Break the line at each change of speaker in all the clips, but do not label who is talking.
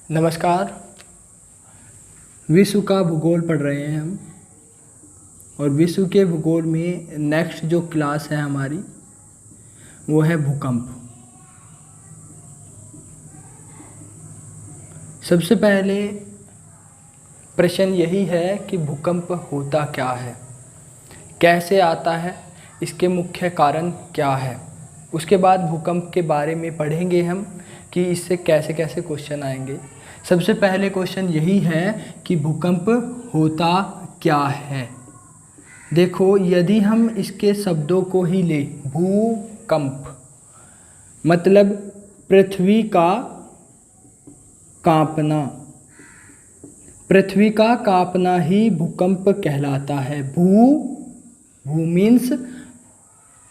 नमस्कार। विश्व का भूगोल पढ़ रहे हैं हम, और विश्व के भूगोल में नेक्स्ट जो क्लास है हमारी वो है भूकंप। सबसे पहले प्रश्न यही है कि भूकंप होता क्या है, कैसे आता है, इसके मुख्य कारण क्या है। उसके बाद भूकंप के बारे में पढ़ेंगे हम कि इससे कैसे कैसे क्वेश्चन आएंगे। सबसे पहले क्वेश्चन यही है कि भूकंप होता क्या है। देखो, यदि हम इसके शब्दों को ही ले, भूकंप मतलब पृथ्वी का कांपना, पृथ्वी का कांपना ही भूकंप कहलाता है। भू मीन्स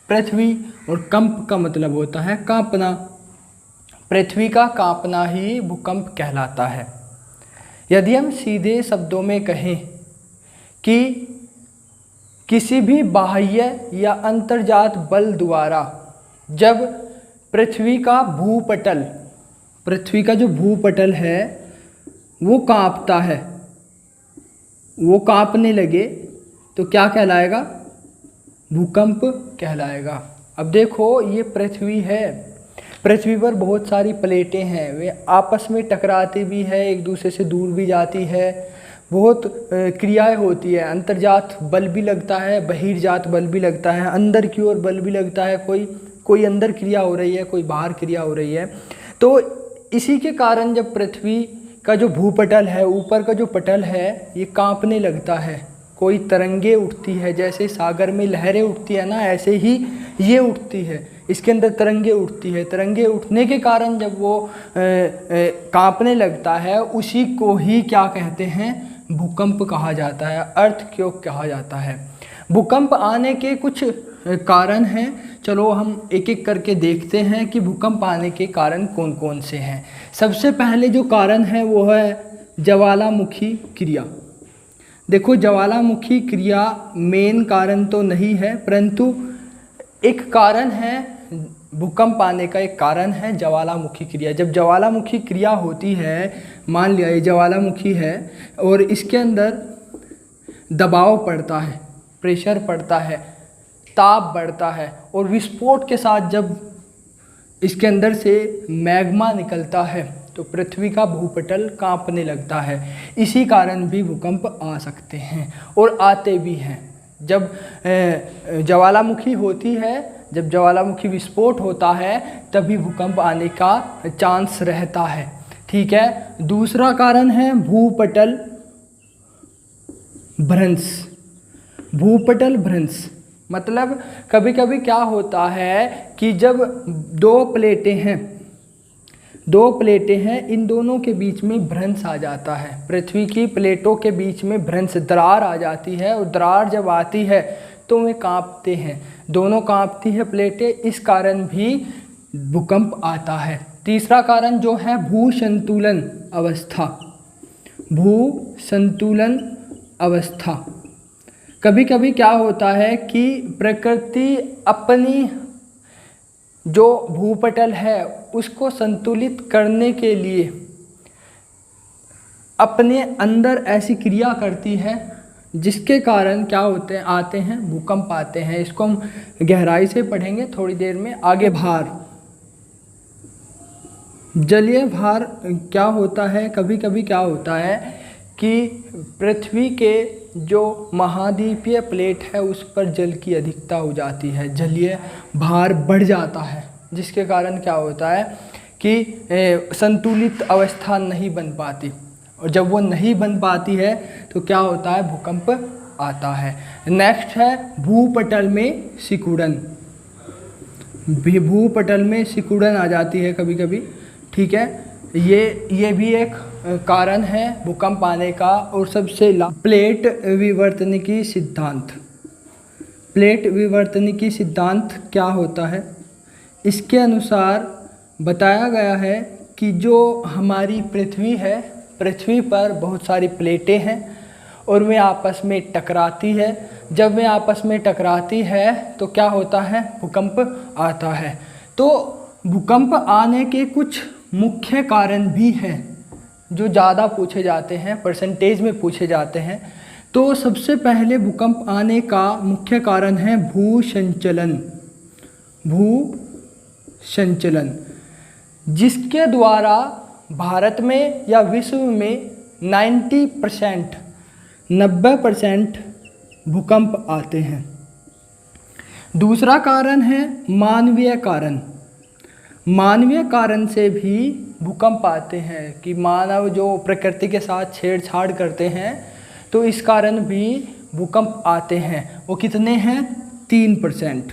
पृथ्वी और कंप का मतलब होता है कांपना। पृथ्वी का कांपना ही भूकंप कहलाता है। यदि हम सीधे शब्दों में कहें कि किसी भी बाह्य या अंतर्जात बल द्वारा जब पृथ्वी का भूपटल, पृथ्वी का जो भूपटल है वो कांपता है, वो कांपने लगे तो क्या कहलाएगा? भूकंप कहलाएगा। अब देखो, ये पृथ्वी है, पृथ्वी पर बहुत सारी प्लेटें हैं, वे आपस में टकराती भी है, एक दूसरे से दूर भी जाती है, बहुत क्रियाएं होती है। अंतर्जात बल भी लगता है, बहिर्जात बल भी लगता है, अंदर की ओर बल भी लगता है, कोई अंदर क्रिया हो रही है, कोई बाहर क्रिया हो रही है। तो इसी के कारण जब पृथ्वी का जो भूपटल है, ऊपर का जो पटल है, ये कांपने लगता है, कोई तरंगे उठती है, जैसे सागर में लहरें उठती है ना, ऐसे ही ये उठती है, इसके अंदर तरंगे उठती है। तरंगे उठने के कारण जब वो कांपने लगता है, उसी को ही क्या कहते हैं? भूकंप कहा जाता है, अर्थक्वेक कहा जाता है। भूकंप आने के कुछ कारण हैं, चलो हम एक एक करके देखते हैं कि भूकंप आने के कारण कौन कौन से हैं। सबसे पहले जो कारण है वो है ज्वालामुखी क्रिया। देखो, ज्वालामुखी क्रिया मेन कारण तो नहीं है, परंतु एक कारण है, भूकंप आने का एक कारण है ज्वालामुखी क्रिया। जब ज्वालामुखी क्रिया होती है, मान लिया ये ज्वालामुखी है और इसके अंदर दबाव पड़ता है, प्रेशर पड़ता है, ताप बढ़ता है, और विस्फोट के साथ जब इसके अंदर से मैग्मा निकलता है तो पृथ्वी का भूपटल कांपने लगता है। इसी कारण भी भूकंप आ सकते हैं और आते भी हैं। जब ज्वालामुखी होती है, जब ज्वालामुखी विस्फोट होता है, तभी भूकंप आने का चांस रहता है। ठीक है। दूसरा कारण है भूपटल भ्रंश। भूपटल भ्रंश मतलब कभी कभी क्या होता है कि जब दो प्लेटें हैं, इन दोनों के बीच में भ्रंश आ जाता है। पृथ्वी की प्लेटों के बीच में भ्रंश, दरार आ जाती है, और दरार जब आती है तो वे कांपते हैं, दोनों कांपती है प्लेटें, इस कारण भी भूकंप आता है। तीसरा कारण जो है भूसंतुलन अवस्था। भूसंतुलन अवस्था, कभी कभी क्या होता है कि प्रकृति अपनी जो भूपटल है उसको संतुलित करने के लिए अपने अंदर ऐसी क्रिया करती है जिसके कारण क्या होते हैं, आते हैं भूकंप आते हैं। इसको हम गहराई से पढ़ेंगे थोड़ी देर में आगे। भार, जलीय भार क्या होता है? कभी कभी क्या होता है कि पृथ्वी के जो महाद्वीपीय प्लेट है उस पर जल की अधिकता हो जाती है, जलीय भार बढ़ जाता है, जिसके कारण क्या होता है कि संतुलित अवस्था नहीं बन पाती, और जब वो नहीं बन पाती है तो क्या होता है? भूकंप आता है। नेक्स्ट है भूपटल में सिकुड़न। भूपटल में सिकुड़न आ जाती है कभी कभी। ठीक है, ये भी एक कारण है भूकंप आने का। और सबसे प्लेट विवर्तनिकी सिद्धांत। प्लेट विवर्तनिकी सिद्धांत क्या होता है? इसके अनुसार बताया गया है कि जो हमारी पृथ्वी है, पृथ्वी पर बहुत सारी प्लेटें हैं और वे आपस में टकराती है। जब वे आपस में टकराती है तो क्या होता है? भूकंप आता है। तो भूकंप आने के कुछ मुख्य कारण भी हैं। जो ज़्यादा पूछे जाते हैं, परसेंटेज में पूछे जाते हैं। तो सबसे पहले भूकंप आने का मुख्य कारण है भूसंचलन। भूसंचलन जिसके द्वारा भारत में या विश्व में 90% भूकंप आते हैं। दूसरा कारण है मानवीय कारण। मानवीय कारण से भी भूकंप आते हैं कि मानव जो प्रकृति के साथ छेड़छाड़ करते हैं, तो इस कारण भी भूकंप आते हैं। वो कितने हैं? 3%।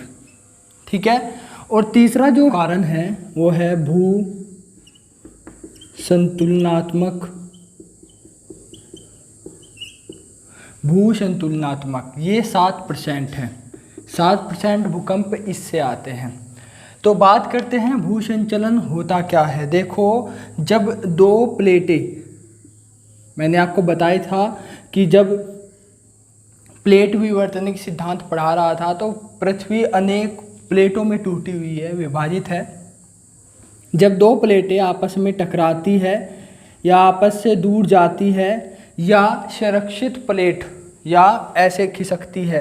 ठीक है। और तीसरा जो कारण है वो है भूसंतुलनात्मक। ये 7% है। 7% भूकंप इससे आते हैं। तो बात करते हैं भूसंचलन होता क्या है। देखो, जब दो प्लेटें, मैंने आपको बताया था कि जब प्लेट विवर्तनिक सिद्धांत पढ़ा रहा था, तो पृथ्वी अनेक प्लेटों में टूटी हुई है, विभाजित है। जब दो प्लेटें आपस में टकराती है या आपस से दूर जाती है या संरक्षित प्लेट या ऐसे खिसकती है,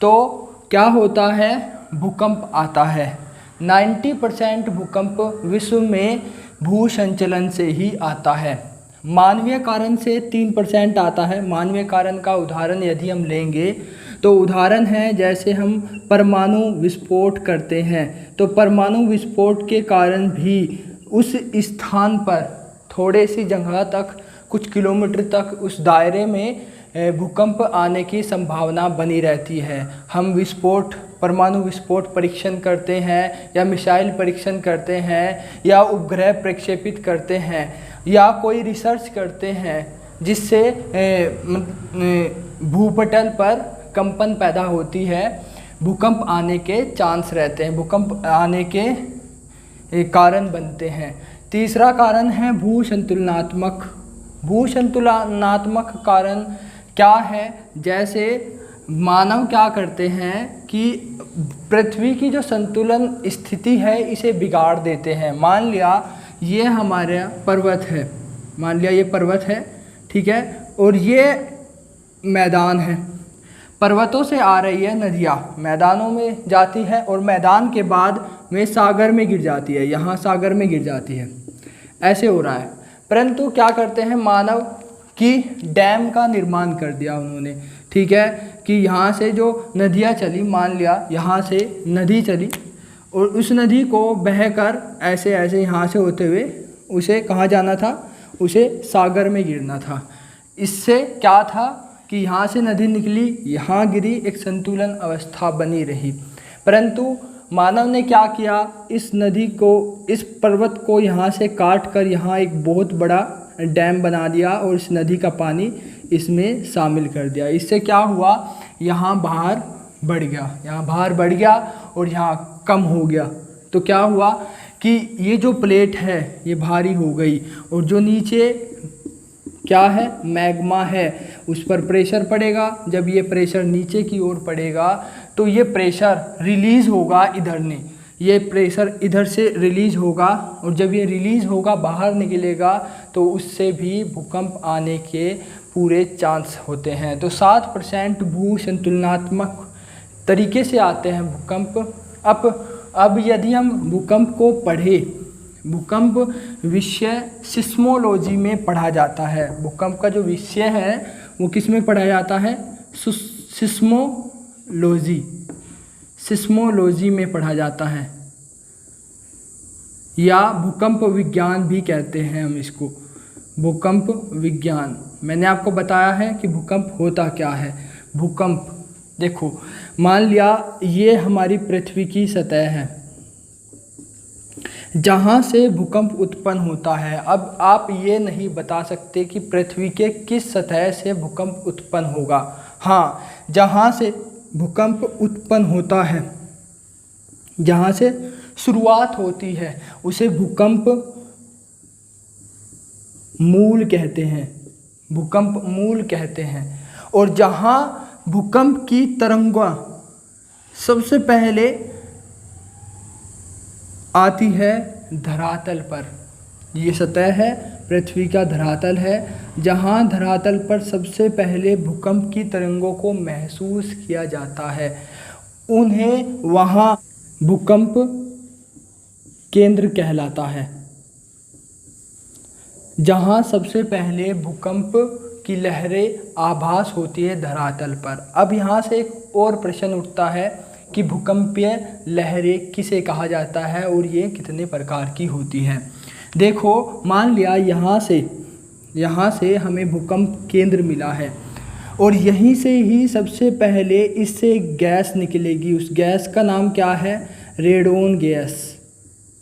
तो क्या होता है? भूकंप आता है। 90% भूकंप विश्व में भूसंचलन से ही आता है। मानवीय कारण से 3% आता है। मानवीय कारण का उदाहरण यदि हम लेंगे तो उदाहरण है, जैसे हम परमाणु विस्फोट करते हैं, तो परमाणु विस्फोट के कारण भी उस स्थान पर थोड़े सी जगह तक, कुछ किलोमीटर तक उस दायरे में भूकंप आने की संभावना बनी रहती है। हम परमाणु विस्फोट परीक्षण करते हैं या मिसाइल परीक्षण करते हैं या उपग्रह प्रक्षेपित करते हैं या कोई रिसर्च करते हैं, जिससे भूपटल पर कंपन पैदा होती है, भूकंप आने के चांस रहते हैं, भूकंप आने के कारण बनते हैं। तीसरा कारण है भूसंतुलनात्मक। भूसंतुलनात्मक कारण क्या है? जैसे मानव क्या करते हैं कि पृथ्वी की जो संतुलन स्थिति है इसे बिगाड़ देते हैं। मान लिया ये हमारा पर्वत है, मान लिया ये पर्वत है, ठीक है, और ये मैदान है। पर्वतों से आ रही है नदियाँ, मैदानों में जाती है और मैदान के बाद में सागर में गिर जाती है, यहाँ सागर में गिर जाती है। ऐसे हो रहा है। परंतु क्या करते हैं मानव कि डैम का निर्माण कर दिया उन्होंने, ठीक है, कि यहाँ से जो नदियाँ चली, मान लिया यहाँ से नदी चली और उस नदी को बहकर ऐसे ऐसे यहाँ से होते हुए उसे कहाँ जाना था? उसे सागर में गिरना था। इससे क्या था कि यहाँ से नदी निकली, यहाँ गिरी, एक संतुलन अवस्था बनी रही। परंतु मानव ने क्या किया? इस नदी को, इस पर्वत को यहाँ से काट कर यहाँ एक बहुत बड़ा डैम बना दिया और इस नदी का पानी इसमें शामिल कर दिया। इससे क्या हुआ? यहाँ भार बढ़ गया, यहाँ भार बढ़ गया और यहाँ कम हो गया। तो क्या हुआ कि ये जो प्लेट है ये भारी हो गई और जो नीचे क्या है? मैग्मा है, उस पर प्रेशर पड़ेगा। जब ये प्रेशर नीचे की ओर पड़ेगा तो ये प्रेशर रिलीज़ होगा इधर ने, ये प्रेशर इधर से रिलीज़ होगा और जब ये रिलीज़ होगा, बाहर निकलेगा, तो उससे भी भूकंप आने के पूरे चांस होते हैं। तो 7% भूसंतुलनात्मक तरीके से आते हैं भूकंप। अब यदि हम भूकंप को पढ़ें, भूकंप विषय सिस्मोलॉजी में पढ़ा जाता है। भूकंप का जो विषय है वो किस में पढ़ा जाता है? सिस्मोलॉजी में पढ़ा जाता है, या भूकंप विज्ञान भी कहते हैं हम इसको, भूकंप विज्ञान। मैंने आपको बताया है कि भूकंप होता क्या है। भूकंप देखो, मान लिया ये हमारी पृथ्वी की सतह है जहाँ से भूकंप उत्पन्न होता है। अब आप ये नहीं बता सकते कि पृथ्वी के किस सतह से भूकंप उत्पन्न होगा। हाँ, जहाँ से भूकंप उत्पन्न होता है, जहाँ से शुरुआत होती है, उसे भूकंप मूल कहते हैं, भूकंप मूल कहते हैं। और जहाँ भूकंप की तरंगें सबसे पहले आती है धरातल पर, ये सतह है, पृथ्वी का धरातल है, जहाँ धरातल पर सबसे पहले भूकंप की तरंगों को महसूस किया जाता है, उन्हें वहाँ भूकंप केंद्र कहलाता है। जहाँ सबसे पहले भूकंप की लहरें आभास होती है धरातल पर। अब यहाँ से एक और प्रश्न उठता है कि भूकंपीय लहरें किसे कहा जाता है और ये कितने प्रकार की होती हैं। देखो, मान लिया यहाँ से हमें भूकंप केंद्र मिला है और यहीं से ही सबसे पहले इससे गैस निकलेगी। उस गैस का नाम क्या है? Radon gas.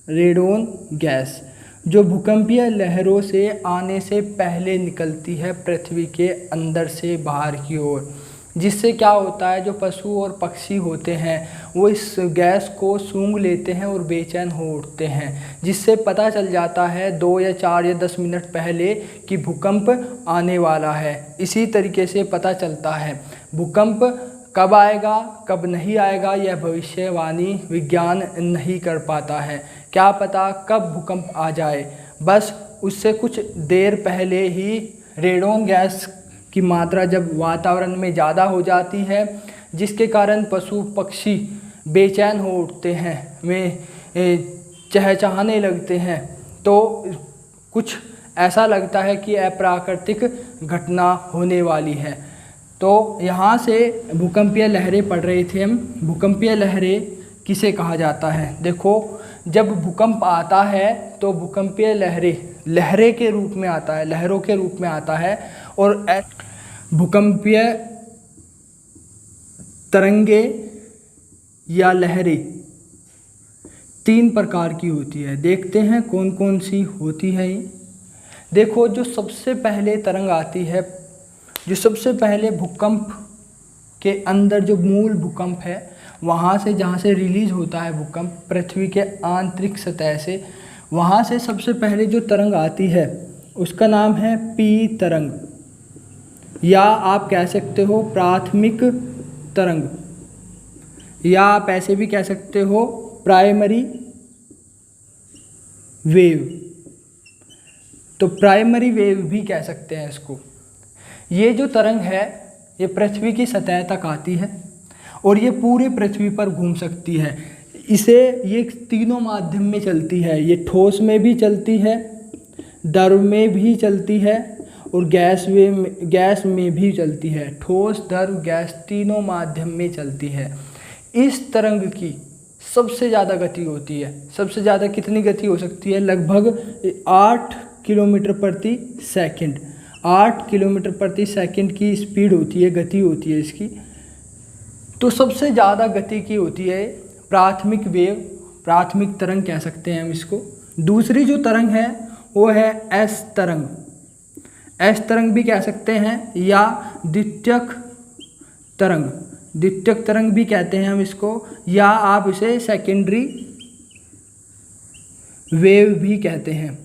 रेडोन गैस जो भूकंपीय लहरों से आने से पहले निकलती है पृथ्वी के अंदर से बाहर की ओर, जिससे क्या होता है, जो पशु और पक्षी होते हैं वो इस गैस को सूंघ लेते हैं और बेचैन हो उठते हैं, जिससे पता चल जाता है 2 या 4 या 10 मिनट पहले कि भूकंप आने वाला है। इसी तरीके से पता चलता है भूकंप कब आएगा कब नहीं आएगा, यह भविष्यवाणी विज्ञान नहीं कर पाता है। क्या पता कब भूकंप आ जाए, बस उससे कुछ देर पहले ही रेडोन गैस की मात्रा जब वातावरण में ज़्यादा हो जाती है, जिसके कारण पशु पक्षी बेचैन हो उठते हैं, वे चहचहाने लगते हैं, तो कुछ ऐसा लगता है कि अप्राकृतिक घटना होने वाली है। तो यहाँ से भूकंपीय लहरें पढ़ रहे थे हम। भूकंपीय लहरें किसे कहा जाता है? देखो, जब भूकंप आता है तो भूकंपीय लहरें के रूप में आता है, लहरों के रूप में आता है। और भूकंपीय तरंगे या लहरें 3 प्रकार की होती है। देखते हैं कौन कौन सी होती है ये। देखो, जो सबसे पहले तरंग आती है, जो सबसे पहले भूकंप के अंदर जो मूल भूकंप है वहाँ से, जहाँ से रिलीज होता है भूकंप पृथ्वी के आंतरिक सतह से, वहाँ से सबसे पहले जो तरंग आती है उसका नाम है पी तरंग, या आप कह सकते हो प्राथमिक तरंग, या आप ऐसे भी कह सकते हो प्राइमरी वेव। तो प्राइमरी वेव भी कह सकते हैं इसको। ये जो तरंग है ये पृथ्वी की सतह तक आती है और ये पूरे पृथ्वी पर घूम सकती है। ये तीनों माध्यम में चलती है। ये ठोस में भी चलती है, द्रव में भी चलती है और गैस में भी चलती है। ठोस, द्रव, गैस तीनों माध्यम में चलती है। इस तरंग की सबसे ज़्यादा गति होती है। सबसे ज़्यादा कितनी गति हो सकती है? लगभग 8 किलोमीटर प्रति सेकंड। 8 किलोमीटर प्रति सेकंड की स्पीड होती है, गति होती है इसकी। तो सबसे ज़्यादा गति की होती है प्राथमिक वेव, प्राथमिक तरंग कह सकते हैं हम इसको। दूसरी जो तरंग है वो है एस तरंग। एस तरंग भी कह सकते हैं, या द्वितीयक तरंग, द्वितीयक तरंग भी कहते हैं हम इसको, या आप इसे सेकेंडरी वेव भी कहते हैं।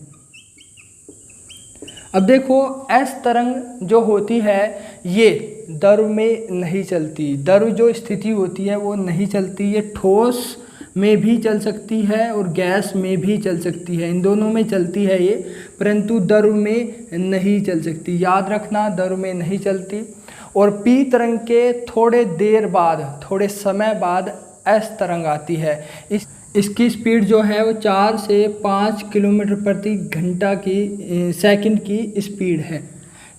अब देखो, एस तरंग जो होती है ये द्रव में नहीं चलती। द्रव जो स्थिति होती है वो नहीं चलती। ये ठोस में भी चल सकती है और गैस में भी चल सकती है, इन दोनों में चलती है ये, परंतु द्रव में नहीं चल सकती। याद रखना, द्रव में नहीं चलती। और पी तरंग के थोड़े समय बाद एस तरंग आती है। इसकी स्पीड जो है वो 4 से 5 किलोमीटर प्रति घंटा की सेकंड की स्पीड है।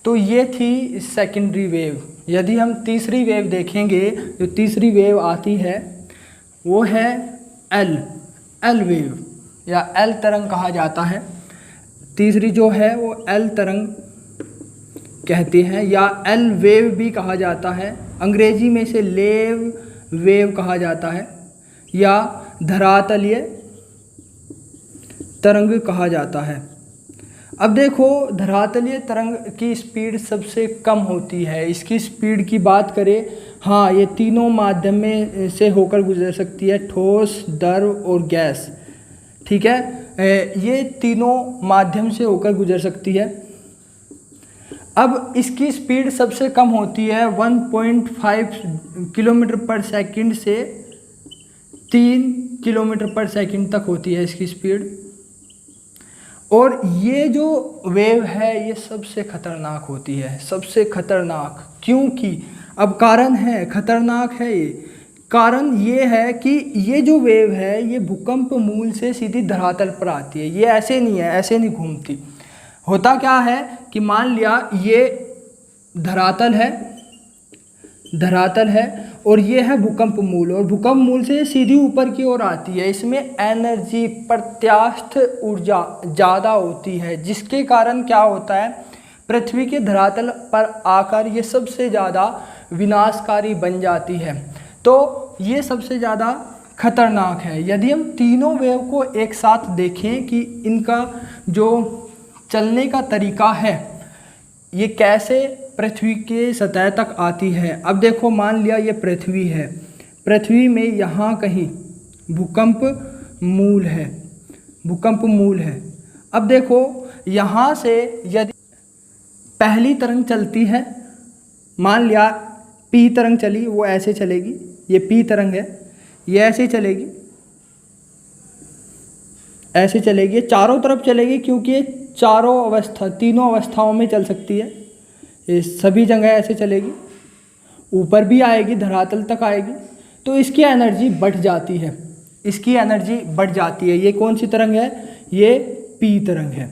तो ये थी सेकेंडरी वेव। यदि हम तीसरी वेव देखेंगे, जो तीसरी वेव आती है वो है एल वेव, या एल तरंग कहा जाता है। तीसरी जो है वो एल तरंग कहते हैं, या एल वेव भी कहा जाता है। अंग्रेजी में इसे लेव वेव कहा जाता है, या धरातलीय तरंग कहा जाता है। अब देखो, धरातलीय तरंग की स्पीड सबसे कम होती है। इसकी स्पीड की बात करें, हाँ, ये तीनों माध्यम में से होकर गुजर सकती है, ठोस, द्रव और गैस। ठीक है, ये तीनों माध्यम से होकर गुजर सकती है। अब इसकी स्पीड सबसे कम होती है 1.5 किलोमीटर पर सेकंड से 3 किलोमीटर पर सेकंड तक होती है इसकी स्पीड। और ये जो वेव है ये सबसे खतरनाक होती है, सबसे खतरनाक। क्योंकि अब कारण है, खतरनाक है ये, कारण ये है कि ये जो वेव है ये भूकंप मूल से सीधी धरातल पर आती है। ये ऐसे नहीं है, ऐसे नहीं घूमती। होता क्या है कि मान लिया ये धरातल है, धरातल है और ये है भूकंप मूल, और भूकंप मूल से सीधी ऊपर की ओर आती है। इसमें एनर्जी, प्रत्यास्थ ऊर्जा ज़्यादा होती है, जिसके कारण क्या होता है, पृथ्वी के धरातल पर आकर ये सबसे ज़्यादा विनाशकारी बन जाती है। तो ये सबसे ज़्यादा खतरनाक है। यदि हम तीनों वेव को एक साथ देखें कि इनका जो चलने का तरीका है, ये कैसे पृथ्वी के सतह तक आती है। अब देखो, मान लिया ये पृथ्वी है, पृथ्वी में यहाँ कहीं भूकंप मूल है, भूकंप मूल है। अब देखो यहाँ से यदि पहली तरंग चलती है, मान लिया पी तरंग चली, वो ऐसे चलेगी, ये पी तरंग है, ये ऐसे चलेगी, ऐसे चलेगी, चारों तरफ चलेगी, क्योंकि ये चारों अवस्था, तीनों अवस्थाओं में चल सकती है, ये सभी जगह ऐसे चलेगी, ऊपर भी आएगी, धरातल तक आएगी। तो इसकी एनर्जी बढ़ जाती है, इसकी एनर्जी बढ़ जाती है। ये कौन सी तरंग है, ये पी तरंग है।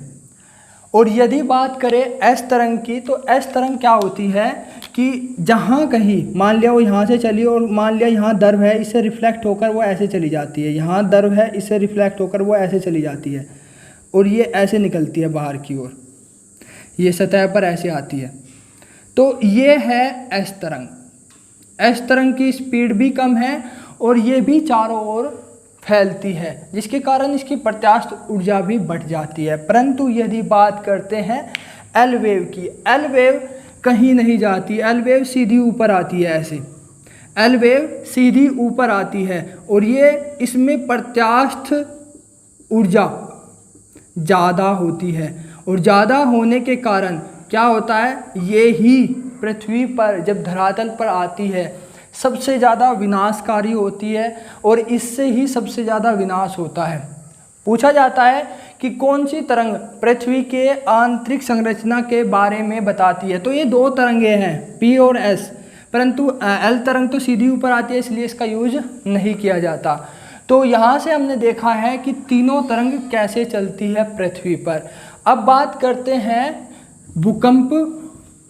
और यदि बात करें एस तरंग की, तो एस तरंग क्या होती है कि जहाँ कहीं मान लिया वो यहाँ से चली और मान लिया यहाँ द्रव है, इससे रिफ्लेक्ट होकर वो ऐसे चली जाती है, यहाँ द्रव है, इससे रिफ्लेक्ट होकर वो ऐसे चली जाती है और ये ऐसे निकलती है बाहर की ओर, ये सतह पर ऐसे आती है। तो ये है एस तरंग। एस तरंग की स्पीड भी कम है और ये भी चारों ओर फैलती है, जिसके कारण इसकी प्रत्यास्थ ऊर्जा भी बढ़ जाती है। परंतु यदि बात करते हैं एल वेव की, एल वेव कहीं नहीं जाती, एल वेव सीधी ऊपर आती है, ऐसे एल वेव सीधी ऊपर आती है और ये इसमें प्रत्यास्थ ऊर्जा ज़्यादा होती है और ज़्यादा होने के कारण क्या होता है, ये ही पृथ्वी पर जब धरातल पर आती है सबसे ज़्यादा विनाशकारी होती है और इससे ही सबसे ज़्यादा विनाश होता है। पूछा जाता है कि कौन सी तरंग पृथ्वी के आंतरिक संरचना के बारे में बताती है, तो ये दो तरंगें हैं, पी और एस, परंतु एल तरंग तो सीधी ऊपर आती है, इसलिए इसका यूज नहीं किया जाता। तो यहाँ से हमने देखा है कि तीनों तरंग कैसे चलती है पृथ्वी पर। अब बात करते हैं भूकंप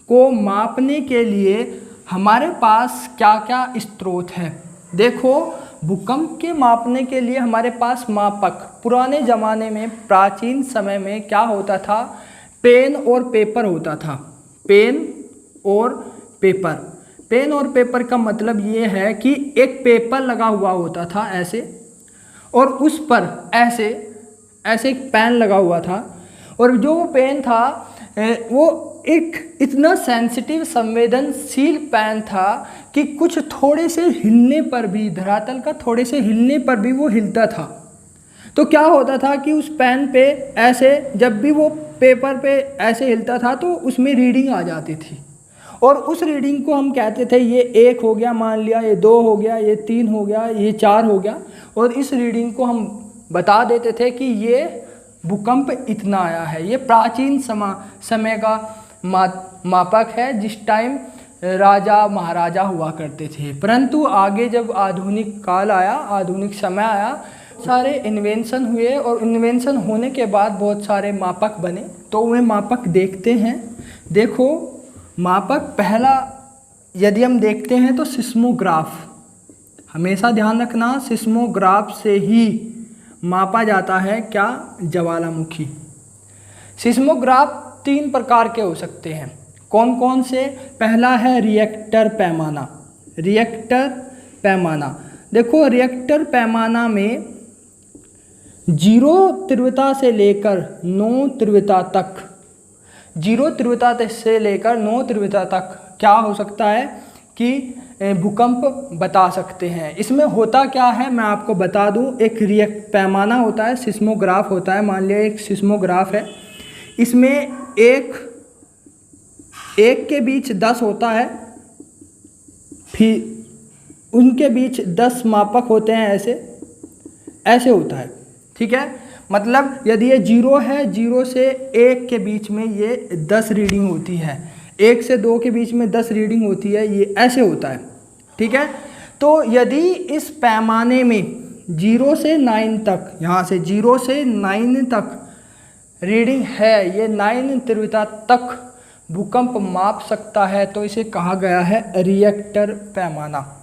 को मापने के लिए हमारे पास क्या क्या स्रोत हैं। देखो, भूकंप के मापने के लिए हमारे पास मापक, पुराने ज़माने में, प्राचीन समय में क्या होता था, पेन और पेपर होता था। पेन और पेपर, पेन और पेपर का मतलब ये है कि एक पेपर लगा हुआ होता था ऐसे, और उस पर ऐसे ऐसे एक पेन लगा हुआ था, और जो वो पेन था वो एक इतना सेंसिटिव, संवेदनशील पेन था कि कुछ थोड़े से हिलने पर भी, धरातल का थोड़े से हिलने पर भी वो हिलता था। तो क्या होता था कि उस पेन पे ऐसे, जब भी वो पेपर पे ऐसे हिलता था तो उसमें रीडिंग आ जाती थी, और उस रीडिंग को हम कहते थे ये 1 हो गया, मान लिया ये 2 हो गया, ये 3 हो गया, ये 4 हो गया, और इस रीडिंग को हम बता देते थे कि ये भूकंप इतना आया है। ये प्राचीन समय का मापक है, जिस टाइम राजा महाराजा हुआ करते थे। परंतु आगे जब आधुनिक काल आया, आधुनिक समय आया, सारे इन्वेंशन हुए और इन्वेंशन होने के बाद बहुत सारे मापक बने। तो वे मापक देखते हैं। देखो, मापक पहला यदि हम देखते हैं तो सिस्मोग्राफ, हमेशा ध्यान रखना, सिस्मोग्राफ से ही मापा जाता है क्या, ज्वालामुखी। सिस्मोग्राफ 3 प्रकार के हो सकते हैं। कौन कौन से? पहला है रिएक्टर पैमाना। रिएक्टर पैमाना, देखो रिएक्टर पैमाना में 0 तीव्रता से लेकर 9 तीव्रता तक, 0 तीव्रता से लेकर 9 तीव्रता तक क्या हो सकता है कि भूकंप बता सकते हैं। इसमें होता क्या है मैं आपको बता दूं। एक पैमाना होता है, सिस्मोग्राफ होता है। मान लिया एक सिस्मोग्राफ है, इसमें एक के बीच 10 होता है, फिर उनके बीच 10 मापक होते हैं, ऐसे ऐसे होता है, ठीक है। मतलब यदि ये 0 है, 0 से 1 के बीच में ये 10 रीडिंग होती है, 1 से 2 के बीच में 10 रीडिंग होती है, ये ऐसे होता है। ठीक है, तो यदि इस पैमाने में 0 से 9 तक, यहाँ से 0 से 9 तक रीडिंग है, ये 9 तीव्रता तक भूकंप माप सकता है, तो इसे कहा गया है रिएक्टर पैमाना।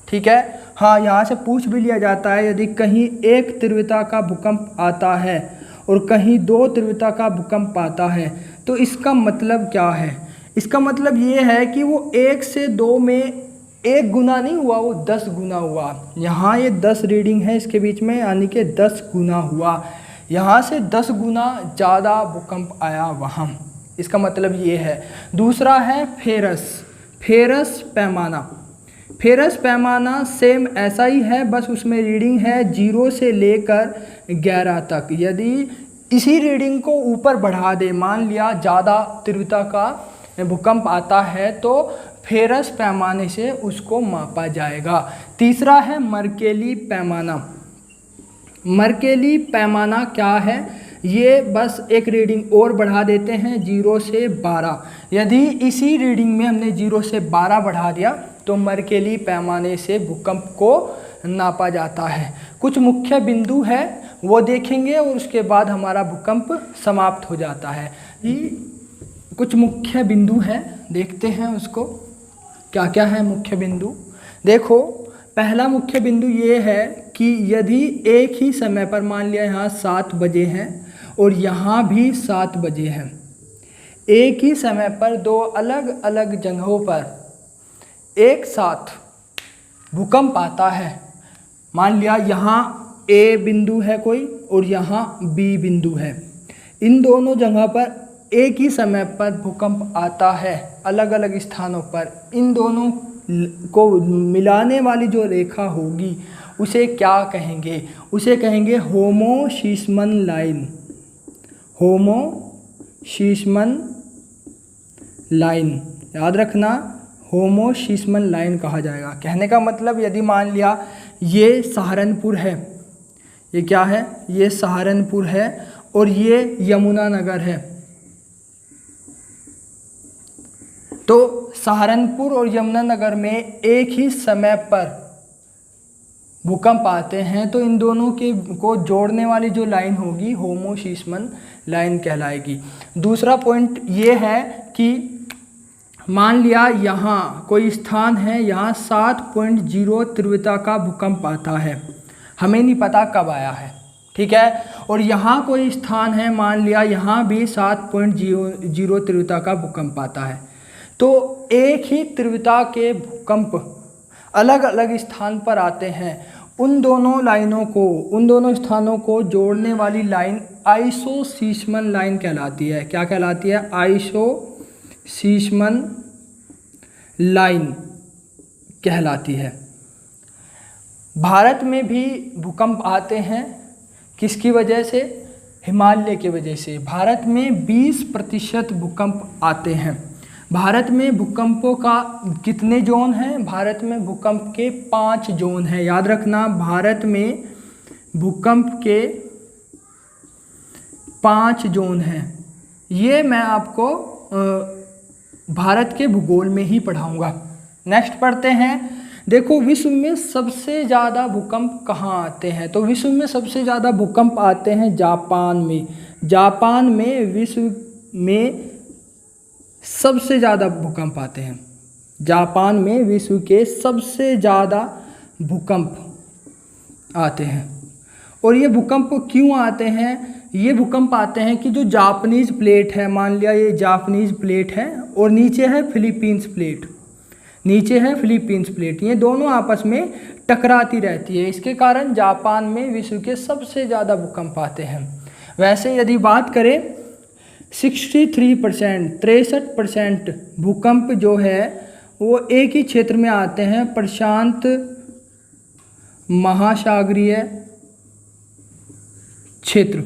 ठीक है, हाँ, यहाँ से पूछ भी लिया जाता है, यदि कहीं 1 तीव्रता का भूकंप आता है और कहीं 2 तीव्रता का भूकंप आता है, तो इसका मतलब क्या है? इसका मतलब ये है कि वो 1 से 2 में 1 गुना नहीं हुआ, वो 10 गुना हुआ। यहाँ ये 10 रीडिंग है इसके बीच में, यानी कि 10 गुना हुआ, यहाँ से 10 गुना ज़्यादा भूकंप आया वहाँ, इसका मतलब ये है। दूसरा है फेरस पैमाना। फेरस पैमाना सेम ऐसा ही है, बस उसमें रीडिंग है 0 से लेकर 11 तक। यदि इसी रीडिंग को ऊपर बढ़ा दे, मान लिया ज़्यादा तीव्रता का भूकंप आता है, तो फेरस पैमाने से उसको मापा जाएगा। तीसरा है मर्केली पैमाना। मर्केली पैमाना क्या है? ये बस एक रीडिंग और बढ़ा देते हैं 0 से 12। यदि इसी रीडिंग में हमने 0 से 12 बढ़ा दिया तो मर्केली पैमाने से भूकंप को नापा जाता है। कुछ मुख्य बिंदु है वो देखेंगे और उसके बाद हमारा भूकंप समाप्त हो जाता है। ये कुछ मुख्य बिंदु हैं, देखते हैं उसको क्या क्या है मुख्य बिंदु। देखो, पहला मुख्य बिंदु ये है कि यदि एक ही समय पर, मान लिया यहाँ 7 बजे हैं और यहाँ भी 7 बजे हैं, एक ही समय पर 2 अलग अलग जगहों पर एक साथ भूकंप आता है। मान लिया यहाँ ए बिंदु है कोई और यहाँ बी बिंदु है, इन दोनों जगह पर एक ही समय पर भूकंप आता है अलग अलग स्थानों पर। इन दोनों को मिलाने वाली जो रेखा होगी उसे क्या कहेंगे? उसे कहेंगे होमोसिस्मन लाइन। होमोसिस्मन लाइन, याद रखना, होमोसिस्मन लाइन कहा जाएगा। कहने का मतलब, यदि मान लिया ये सहारनपुर है, ये क्या है? ये सहारनपुर है और ये यमुनानगर है, तो सहारनपुर और यमुनानगर में एक ही समय पर भूकंप आते हैं, तो इन दोनों के को जोड़ने वाली जो लाइन होगी होमोसिस्मन लाइन कहलाएगी। दूसरा पॉइंट ये है कि मान लिया यहाँ कोई स्थान है, यहाँ 7.0 तीव्रता का भूकंप आता है, हमें नहीं पता कब आया है, ठीक है। और यहाँ कोई स्थान है, मान लिया यहाँ भी 7.0 तीव्रता का भूकंप आता है। तो एक ही तीव्रता के भूकंप अलग अलग स्थान पर आते हैं, उन दोनों लाइनों को, उन दोनों स्थानों को जोड़ने वाली लाइन आइसोसिस्मन लाइन कहलाती है। क्या कहलाती है? आइसोसिस्मन लाइन कहलाती है। भारत में भी भूकंप आते हैं, किसकी वजह से? हिमालय की वजह से। भारत में 20% भूकंप आते हैं। भारत में भूकंपों का कितने जोन हैं? भारत में भूकंप के 5 जोन हैं। याद रखना, भारत में भूकंप के 5 जोन हैं। ये मैं आपको भारत के भूगोल में ही पढ़ाऊंगा। नेक्स्ट पढ़ते हैं। देखो, विश्व में सबसे ज़्यादा भूकंप कहाँ आते हैं? तो विश्व में सबसे ज़्यादा भूकंप आते हैं जापान में। जापान में विश्व में सबसे ज़्यादा भूकंप आते हैं। जापान में विश्व के सबसे ज़्यादा भूकंप आते हैं। और ये भूकंप क्यों आते हैं? ये भूकंप आते हैं कि जो जापानीज़ प्लेट है, मान लिया ये जापानीज़ प्लेट है और नीचे है फिलीपींस प्लेट, नीचे है फिलीपींस प्लेट, ये दोनों आपस में टकराती रहती है। इसके कारण जापान में विश्व के सबसे ज़्यादा भूकंप आते हैं। वैसे यदि बात करें 63% भूकंप जो है वो एक ही क्षेत्र में आते हैं, प्रशांत महासागरीय क्षेत्र।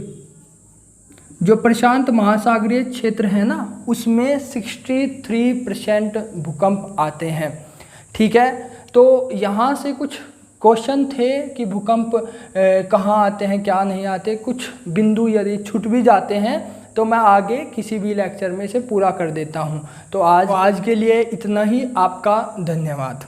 जो प्रशांत महासागरीय क्षेत्र है ना, उसमें 63% भूकंप आते हैं, ठीक है। तो यहाँ से कुछ क्वेश्चन थे कि भूकंप कहाँ आते हैं, क्या नहीं आते, कुछ बिंदु यदि छूट भी जाते हैं तो मैं आगे किसी भी लेक्चर में से पूरा कर देता हूँ। तो आज के लिए इतना ही। आपका धन्यवाद।